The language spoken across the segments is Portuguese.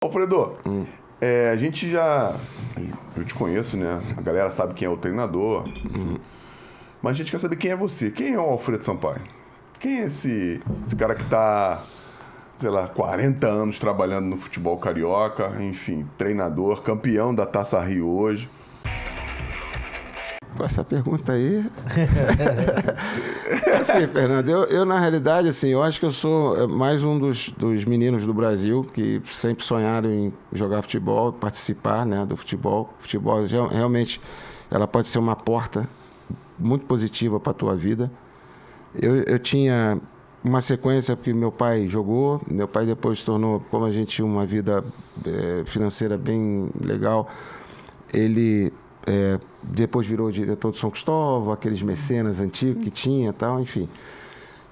Alfredo, a gente já... Eu te conheço, né? A galera sabe quem é o treinador. Mas a gente quer saber quem é você. Quem é o Alfredo Sampaio? Quem é esse cara que tá, sei lá, 40 anos trabalhando no futebol carioca, enfim, treinador, campeão da Taça Rio hoje? Essa pergunta aí... Assim, Fernando, eu na realidade, assim, eu acho que eu sou mais um dos meninos do Brasil que sempre sonharam em jogar futebol, participar, né, do futebol. Futebol, realmente, ela pode ser uma porta muito positiva para a tua vida. Eu tinha uma sequência porque meu pai jogou, meu pai depois se tornou, como a gente tinha uma vida financeira bem legal, ele... depois virou diretor do São Cristóvão, aqueles mecenas antigos que tinha e tal, enfim.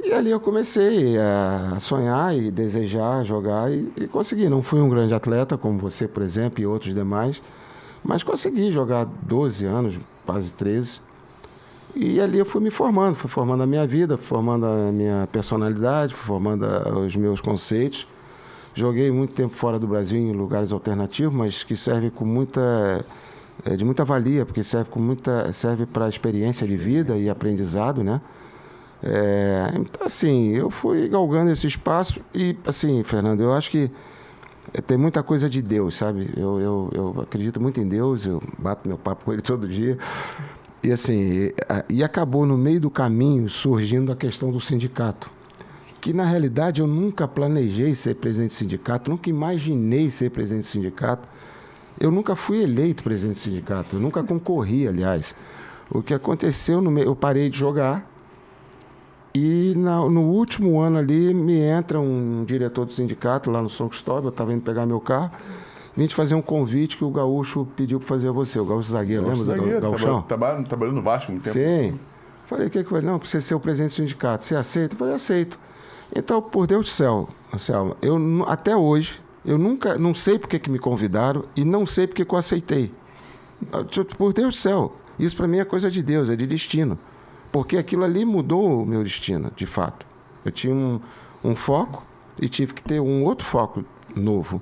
E ali eu comecei a sonhar e desejar jogar e consegui. Não fui um grande atleta, como você, por exemplo, e outros demais, mas consegui jogar 12 anos, quase 13. E ali eu fui formando a minha vida, fui formando a minha personalidade, fui formando os meus conceitos. Joguei muito tempo fora do Brasil, em lugares alternativos, mas que servem com de muita valia, porque serve para experiência de vida e aprendizado, né? Então, assim, eu fui galgando esse espaço e, assim, Fernando, eu acho que tem muita coisa de Deus, sabe? Eu acredito muito em Deus, eu bato meu papo com ele todo dia. E, assim, acabou no meio do caminho surgindo a questão do sindicato, que, na realidade, eu nunca planejei ser presidente do sindicato, nunca imaginei ser presidente do sindicato. Eu nunca fui eleito presidente do sindicato, eu nunca concorri, aliás. O que aconteceu, eu parei de jogar e no último ano ali me entra um diretor do sindicato lá no São Cristóvão, eu estava indo pegar meu carro, vim te fazer um convite que o Gaúcho pediu para fazer a você, o Gaúcho zagueiro, lembra do Gaúchão? Trabalhando no Vasco um tempo. Sim. Falei, o que foi? Não, para você ser o presidente do sindicato, você aceita? Eu falei, aceito. Então, por Deus do céu, Anselmo, até hoje... Eu não sei porque que me convidaram e não sei porque que eu aceitei. Por Deus do céu, isso para mim é coisa de Deus, é de destino. Porque aquilo ali mudou o meu destino, de fato. Eu tinha um foco e tive que ter um outro foco novo.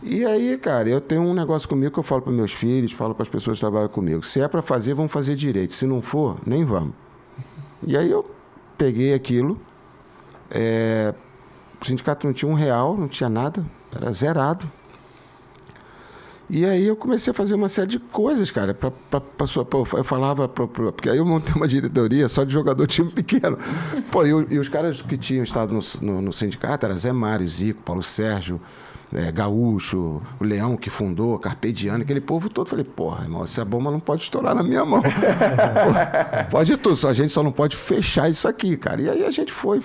E aí, cara, eu tenho um negócio comigo que eu falo para meus filhos, falo para as pessoas que trabalham comigo. Se é para fazer, vamos fazer direito. Se não for, nem vamos. E aí eu peguei aquilo. O sindicato não tinha R$1, não tinha nada. Era zerado. E aí eu comecei a fazer uma série de coisas, cara. Eu falava... Porque aí eu montei uma diretoria só de jogador time pequeno. Pô, e os caras que tinham estado no sindicato era Zé Mário, Zico, Paulo Sérgio, Gaúcho, o Leão que fundou, Carpegiani, aquele povo todo. Falei, porra, irmão, essa bomba não pode estourar na minha mão. Porra, pode tudo, a gente só não pode fechar isso aqui, cara. E aí a gente foi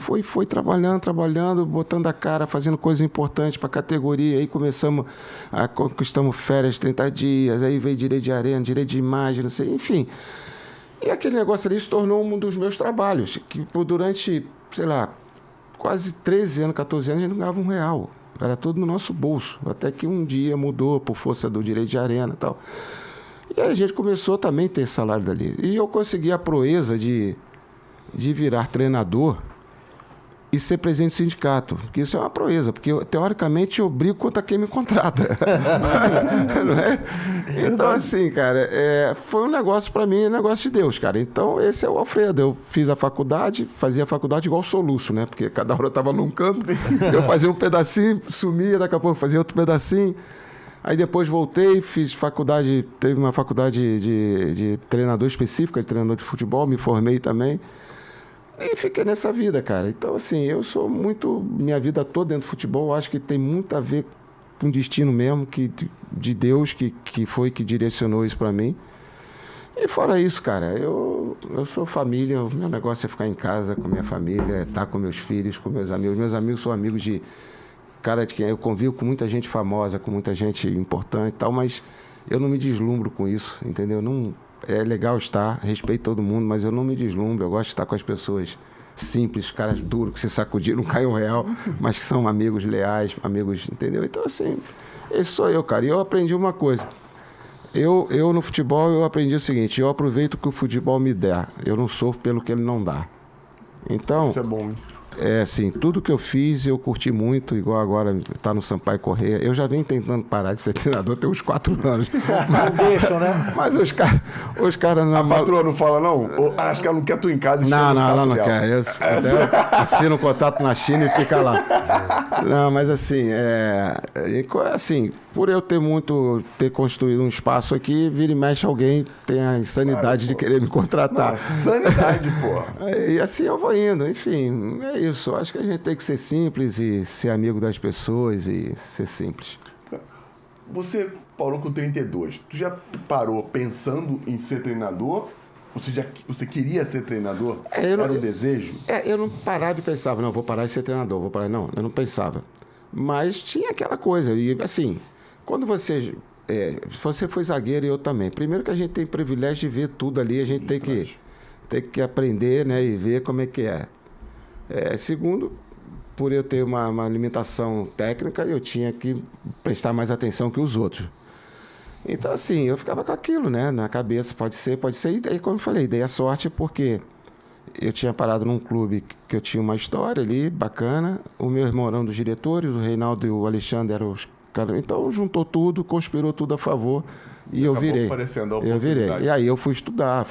trabalhando, botando a cara, fazendo coisas importantes para a categoria. Aí conquistamos férias 30 dias, aí veio direito de arena, direito de imagem, não sei, enfim. E aquele negócio ali se tornou um dos meus trabalhos, que durante, sei lá, quase 13 anos, 14 anos, a gente não ganhava R$1. Era tudo no nosso bolso. Até que um dia mudou por força do direito de arena e tal. E aí a gente começou também a ter salário dali. E eu consegui a proeza de virar treinador e ser presidente do sindicato. Porque isso é uma proeza. Porque, teoricamente, eu brigo contra quem me contrata. Não é? Então, assim, cara, foi um negócio para mim, um negócio de Deus, cara. Então, esse é o Alfredo. Eu fiz a faculdade, fazia a faculdade igual soluço, né? Porque cada hora eu estava num canto, eu fazia um pedacinho, sumia, daqui a pouco fazia outro pedacinho. Aí depois voltei, fiz faculdade, teve uma faculdade de treinador específica, de treinador de futebol, me formei também. E fiquei nessa vida, cara. Então, assim, eu sou muito... Minha vida toda dentro do futebol, acho que tem muito a ver com o destino mesmo, de Deus, que foi que direcionou isso pra mim. E fora isso, cara, eu sou família, o meu negócio é ficar em casa com a minha família, estar com meus filhos, com meus amigos. Meus amigos são amigos de... Cara, de quem eu convivo com muita gente famosa, com muita gente importante e tal, mas eu não me deslumbro com isso, entendeu? Não... É legal estar, respeito todo mundo, mas eu não me deslumbro. Eu gosto de estar com as pessoas simples, caras duros, que se sacudir, não cai R$1, mas que são amigos leais, amigos, entendeu? Então, assim, esse sou eu, cara. E eu aprendi uma coisa. Eu no futebol, eu aprendi o seguinte: eu aproveito o que o futebol me der. Eu não sofro pelo que ele não dá. Então, isso é bom, hein? assim, tudo que eu fiz eu curti muito, igual agora tá no Sampaio Corrêa. Eu já venho tentando parar de ser treinador tem uns 4 anos. Não deixam, né? Mas os caras não... A patroa não fala, não? Acho que ela não quer tu em casa. Não, ela não quer. Eu, se puder, assino um contrato na China e fica lá. Não, mas assim, assim, por eu ter construído um espaço aqui, vira e mexe alguém tem a insanidade de querer me contratar. Sanidade, pô. E assim eu vou indo, enfim, é isso. Acho que a gente tem que ser simples e ser amigo das pessoas e ser simples. Você parou com 32. Tu já parou pensando em ser treinador? Você queria ser treinador? Era um desejo? Eu não parava e pensava, não, vou parar de ser treinador, vou parar. Não, eu não pensava. Mas tinha aquela coisa. E assim, quando você foi zagueiro e eu também. Primeiro que a gente tem privilégio de ver tudo ali, a gente tem que aprender, né, e ver como é que é. Segundo, por eu ter uma limitação técnica, eu tinha que prestar mais atenção que os outros. Então, assim, eu ficava com aquilo, né, na cabeça, pode ser. E daí, como eu falei, dei a sorte porque eu tinha parado num clube que eu tinha uma história ali, bacana. O meu irmão era um dos diretores, o Reinaldo e o Alexandre eram os caras. Então, juntou tudo, conspirou tudo a favor e eu virei. Eu virei. E aí eu fui estudar,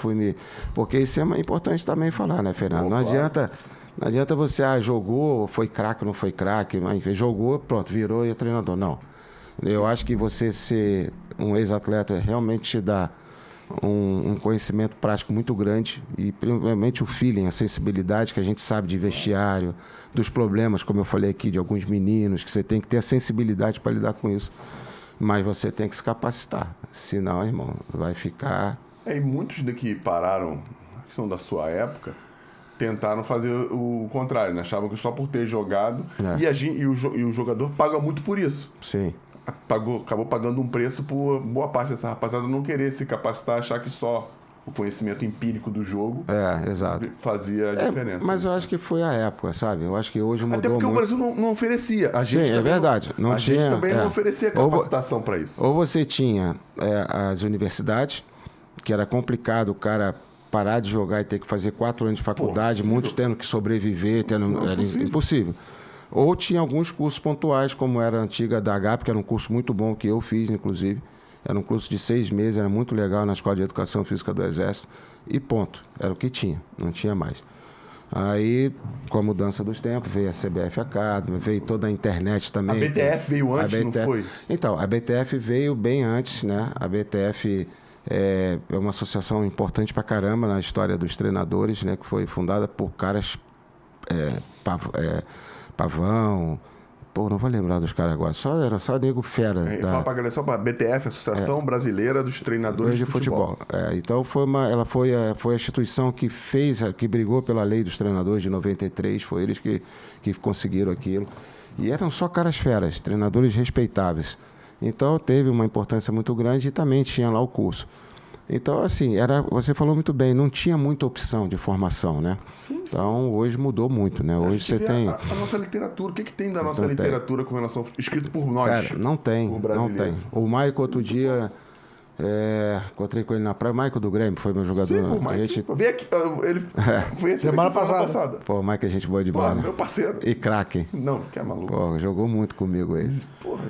porque isso é importante também falar, né, Fernando? Não adianta você, jogou, foi craque, não foi craque, mas jogou, pronto, virou e é treinador. Não. Eu acho que você ser um ex-atleta realmente te dá um conhecimento prático muito grande e principalmente o feeling, a sensibilidade que a gente sabe de vestiário, dos problemas, como eu falei aqui, de alguns meninos, que você tem que ter a sensibilidade para lidar com isso. Mas você tem que se capacitar, senão, irmão, vai ficar... E muitos daqui pararam, que são da sua época, tentaram fazer o contrário, né? Achavam que só por ter jogado, e o jogador paga muito por isso. Sim. Acabou pagando um preço por boa parte dessa rapaziada não querer se capacitar, achar que só o conhecimento empírico do jogo exato. fazia a diferença. Mas eu acho que foi a época, sabe? Eu acho que hoje mudou Até porque muito. o Brasil não oferecia. A gente Sim, é verdade. A gente também não oferecia capacitação para isso. Ou você tinha as universidades, que era complicado o cara parar de jogar e ter que fazer 4 anos de faculdade, muitos tendo que sobreviver, era impossível. Ou tinha alguns cursos pontuais, como era a antiga da HAP, que era um curso muito bom que eu fiz, inclusive. Era um curso de 6 meses, era muito legal na Escola de Educação Física do Exército. E ponto. Era o que tinha, não tinha mais. Aí, com a mudança dos tempos, veio a CBF Academy, veio toda a internet também. A BTF veio antes, não foi? Então, a BTF veio bem antes, né? A BTF é uma associação importante pra caramba na história dos treinadores, né? Que foi fundada por caras... Pavão, não vou lembrar dos caras agora, era só nego fera. Fala pra galera, só pra BTF, Associação Brasileira dos Treinadores de Futebol. Então ela foi a instituição que brigou pela lei dos treinadores de 93, foi eles que conseguiram aquilo. E eram só caras feras, treinadores respeitáveis. Então teve uma importância muito grande e também tinha lá o curso. Então, assim, você falou muito bem, não tinha muita opção de formação, né? Sim. Então, hoje mudou muito, né? Hoje você tem... A nossa literatura, o que tem da nossa literatura com relação... Escrito por nós? Cara, não tem. O Maico, outro dia, encontrei com ele na praia, o Maico do Grêmio, foi meu jogador. Sim, o Maico, veio aqui, ele foi semana passada. Pô, o Maico a gente boa de bola, né? Meu parceiro. E craque. Não, que é maluco. Pô, jogou muito comigo esse. Porra.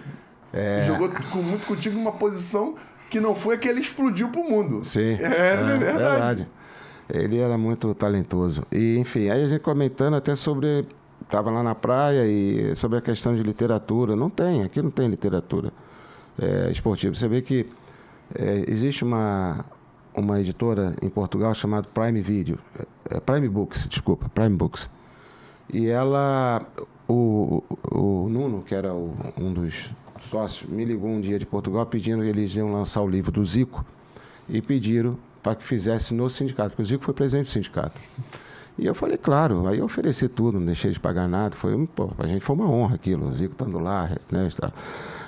Jogou muito contigo numa posição... que não foi que ele explodiu pro mundo. Sim. É verdade. Ele era muito talentoso. E, enfim, aí a gente comentando até sobre... Estava lá na praia e sobre a questão de literatura. Aqui não tem literatura esportiva. Você vê que existe uma editora em Portugal chamada Prime Books. E ela... O Nuno, que era um dos sócios, me ligou um dia de Portugal pedindo que eles iam lançar o livro do Zico e pediram para que fizesse no sindicato, porque o Zico foi presidente do sindicato. E eu falei, claro, aí eu ofereci tudo, não deixei de pagar nada, a gente foi uma honra aquilo, o Zico estando lá, né?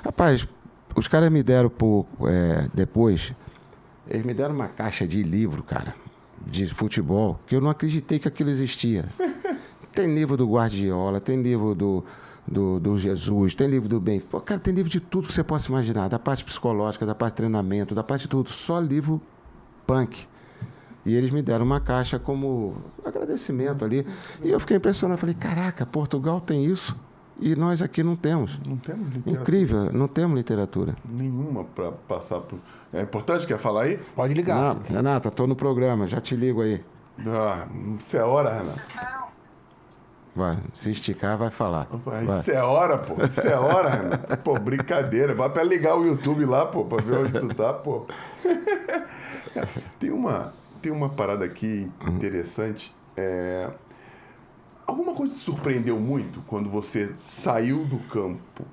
Rapaz, os caras me deram depois, eles me deram uma caixa de livro, cara, de futebol, que eu não acreditei que aquilo existia. Tem livro do Guardiola, tem livro do Jesus, tem livro do bem. Pô, cara, tem livro de tudo que você possa imaginar, da parte psicológica, da parte de treinamento, da parte de tudo. Só livro punk. E eles me deram uma caixa como agradecimento ali. E eu fiquei impressionado. Falei, caraca, Portugal tem isso e nós aqui não temos. Não temos literatura. Incrível, não temos literatura. Nenhuma para passar por... É importante, quer falar aí? Pode ligar. Não, Renata, tô no programa, já te ligo aí. Ah, isso é hora, Renato. Vai, se esticar, vai falar. Vai. Isso é hora, pô. Isso é hora, Renato. Pô, brincadeira. Vai pra ligar o YouTube lá, pô, pra ver onde tu tá, pô. Tem uma parada aqui interessante. Alguma coisa te surpreendeu muito quando você saiu do campo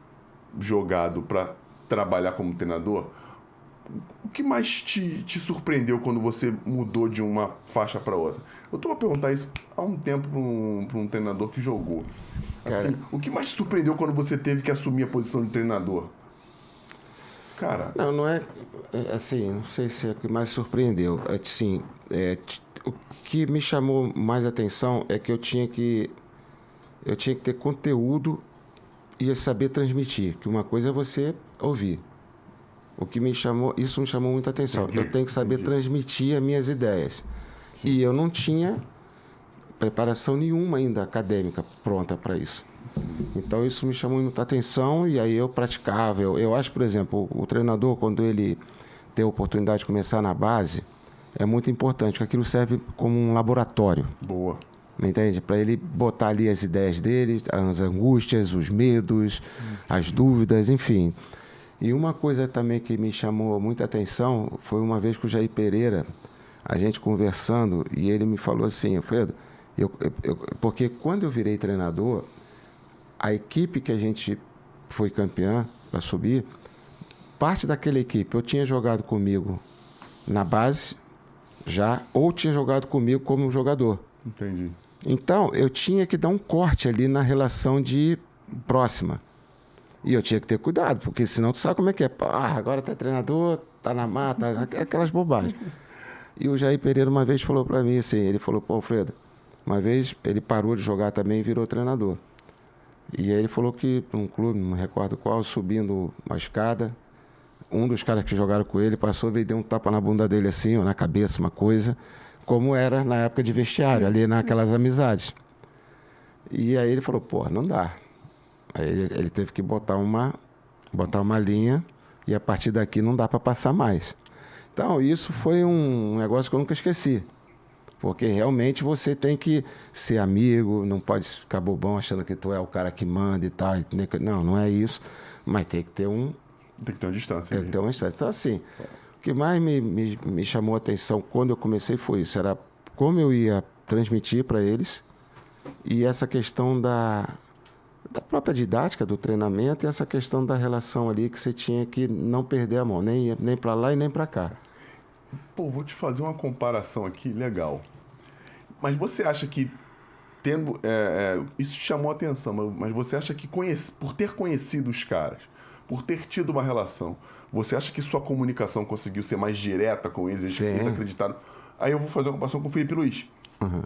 jogado para trabalhar como treinador? O que mais te surpreendeu quando você mudou de uma faixa para outra? Eu estou a perguntar isso há um tempo para um treinador que jogou. Assim, o que mais te surpreendeu quando você teve que assumir a posição de treinador? Cara... Não é assim, não sei se é o que mais surpreendeu. Assim, o que me chamou mais atenção é que eu tinha que ter conteúdo e saber transmitir. Que uma coisa é você ouvir. Isso me chamou muita atenção. Entendi, eu tenho que saber transmitir as minhas ideias. Sim. E eu não tinha preparação nenhuma ainda acadêmica pronta para isso. Então isso me chamou muita atenção e aí eu praticava. Eu acho, por exemplo, o treinador, quando ele tem a oportunidade de começar na base, é muito importante, porque aquilo serve como um laboratório. Boa. Entende? Para ele botar ali as ideias dele, as angústias, os medos, as dúvidas, enfim. E uma coisa também que me chamou muita atenção foi uma vez com o Jair Pereira, a gente conversando, e ele me falou assim, Alfredo, porque quando eu virei treinador, a equipe que a gente foi campeã para subir, parte daquela equipe eu tinha jogado comigo na base já, ou tinha jogado comigo como jogador. Entendi. Então, eu tinha que dar um corte ali na relação de próxima. E eu tinha que ter cuidado, porque senão tu sabe como é que é. Agora tá treinador, tá na mata, aquelas bobagens. E o Jair Pereira uma vez falou para mim assim, ele falou, pô, Alfredo, uma vez ele parou de jogar também e virou treinador. E aí ele falou que num clube, não me recordo qual, subindo uma escada, um dos caras que jogaram com ele passou e deu um tapa na bunda dele assim, ou na cabeça, uma coisa, como era na época de vestiário, ali naquelas amizades. E aí ele falou, pô, não dá. Aí ele teve que botar uma linha e a partir daqui não dá para passar mais. Então, isso foi um negócio que eu nunca esqueci. Porque realmente você tem que ser amigo, não pode ficar bobão achando que tu é o cara que manda e tal. Não é isso. Mas tem que ter Tem que ter uma distância. Tem que ter uma distância. Então, assim, o que mais me chamou a atenção quando eu comecei foi isso. Era como eu ia transmitir para eles e essa questão da própria didática do treinamento e essa questão da relação ali que você tinha que não perder a mão, nem para lá e nem para cá. Pô, vou te fazer uma comparação aqui legal. Mas você acha que isso te chamou a atenção, mas você acha que por ter conhecido os caras, por ter tido uma relação, você acha que sua comunicação conseguiu ser mais direta com eles? Eles acreditaram? Aí eu vou fazer uma comparação com o Felipe Luiz. Uhum.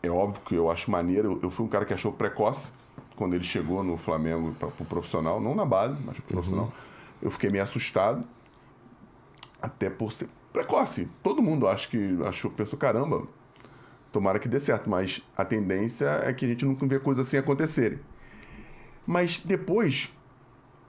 É óbvio que eu acho maneiro. Eu fui um cara que achou precoce quando ele chegou no Flamengo para o profissional, não na base, mas pro profissional. Eu fiquei meio assustado, até por ser precoce. Todo mundo pensou, caramba, tomara que dê certo, mas a tendência é que a gente nunca vê coisas assim acontecerem. Mas depois,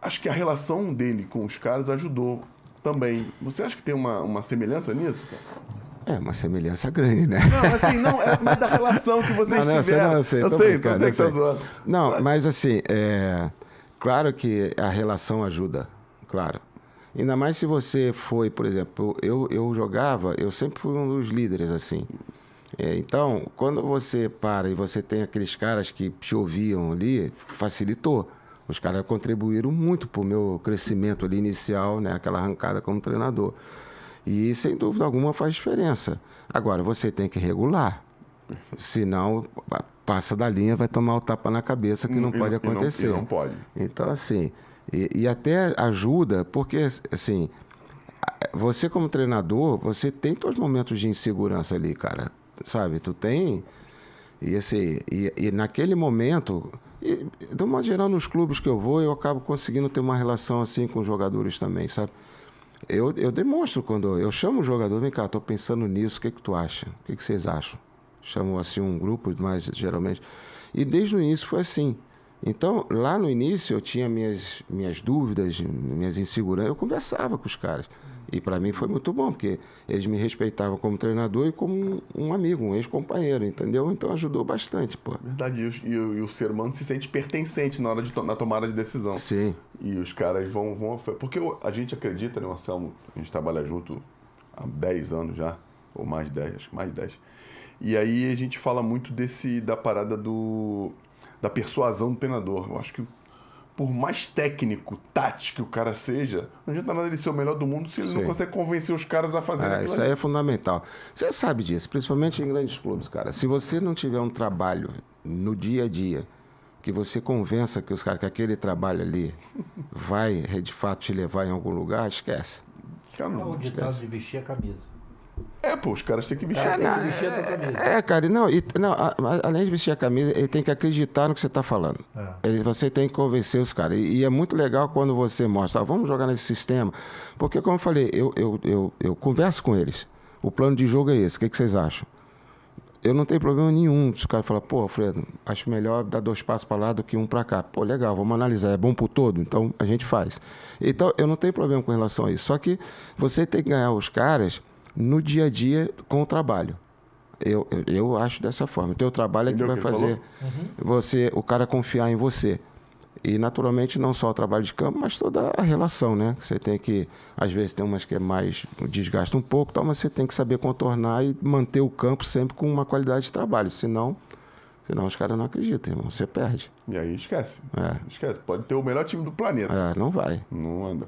acho que a relação dele com os caras ajudou também. Você acha que tem uma semelhança nisso, cara? É uma semelhança grande, né? Não, assim, mas da relação que vocês tiveram. Eu sei que tá zoando. Não, mas assim, claro que a relação ajuda, claro. Ainda mais se você foi, por exemplo, eu jogava, eu sempre fui um dos líderes, assim. Então, quando você para e você tem aqueles caras que te ouviam ali, facilitou. Os caras contribuíram muito para o meu crescimento ali inicial, né? Aquela arrancada como treinador. E, sem dúvida alguma, faz diferença. Agora, você tem que regular. Senão, passa da linha, vai tomar o tapa na cabeça, que não pode acontecer. Não pode. Então, assim, e até ajuda, porque, assim, você como treinador, você tem todos os momentos de insegurança ali, cara. Sabe? Tu tem... E, assim, e naquele momento... E, de um modo geral, nos clubes que eu vou, eu acabo conseguindo ter uma relação assim com os jogadores também, sabe? Eu demonstro quando eu chamo o jogador, vem cá, tô pensando nisso, o que tu acha? O que vocês acham? Chamo assim um grupo, mas geralmente... E desde o início foi assim. Então, lá no início, eu tinha minhas dúvidas, minhas inseguranças, eu conversava com os caras. E para mim foi muito bom, porque eles me respeitavam como treinador e como um amigo, um ex-companheiro, entendeu? Então ajudou bastante, pô. Verdade, e o ser humano se sente pertencente na hora na tomada de decisão. Sim. E os caras vão... Porque a gente acredita, né, Marcelo? A gente trabalha junto há 10 anos já, ou mais de 10, acho que mais de 10. E aí a gente fala muito da parada da persuasão do treinador. Eu acho que por mais técnico, tático que o cara seja, não adianta nada ele ser o melhor do mundo se ele não consegue convencer os caras a fazerem aquilo. Isso aí é fundamental. Você sabe disso, principalmente em grandes clubes, cara. Se você não tiver um trabalho no dia a dia, que você convença que os caras que aquele trabalho ali vai, de fato, te levar em algum lugar, esquece. É o ditado de vestir a camisa. Pô, os caras têm que vestir Tem que vestir a camisa. Cara, além de vestir a camisa, ele tem que acreditar no que você está falando. Você tem que convencer os caras. E é muito legal quando você mostra, vamos jogar nesse sistema. Porque, como eu falei, eu converso com eles. O plano de jogo é esse, o que vocês acham? Eu não tenho problema nenhum se o cara falar, pô, Alfredo, acho melhor dar 2 passos para lá do que 1 para cá. Pô, legal, vamos analisar, é bom pro todo? Então, a gente faz. Então, eu não tenho problema com relação a isso. Só que você tem que ganhar os caras no dia a dia com o trabalho. Eu acho dessa forma. O teu trabalho é que vai fazer o cara confiar em você. E, naturalmente, não só o trabalho de campo, mas toda a relação, né? Você tem que, às vezes, tem umas que é mais, desgasta um pouco, mas você tem que saber contornar e manter o campo sempre com uma qualidade de trabalho. Senão os caras não acreditam, irmão. Você perde. E aí esquece. Esquece. Pode ter o melhor time do planeta. Não vai. Não anda.